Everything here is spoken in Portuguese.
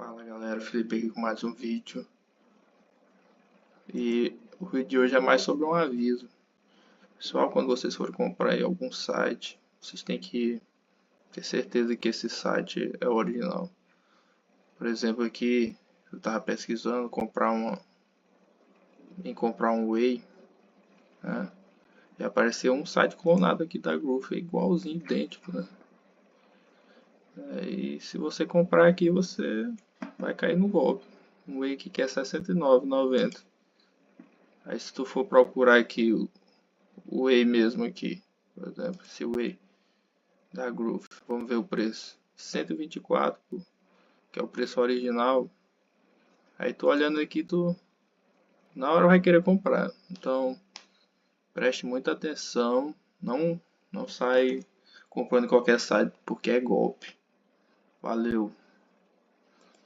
Fala galera, Felipe aqui com mais um vídeo. E o vídeo de hoje é mais sobre um aviso. Pessoal, quando vocês forem comprar em algum site, vocês têm que ter certeza que esse site é original. Por exemplo, aqui eu estava pesquisando comprar um Whey, né? E apareceu um site clonado aqui da Groove, igualzinho, idêntico, né? E se você comprar aqui, você vai cair no golpe. Um Whey que quer R$ 69,90. Aí se tu for procurar aqui o Whey mesmo aqui, por exemplo, esse Whey da Groove, vamos ver o preço, 124, pô, que é o preço original. Aí tu olhando aqui, tu na hora vai querer comprar. Então preste muita atenção, não sai comprando em qualquer site porque é golpe. Valeu.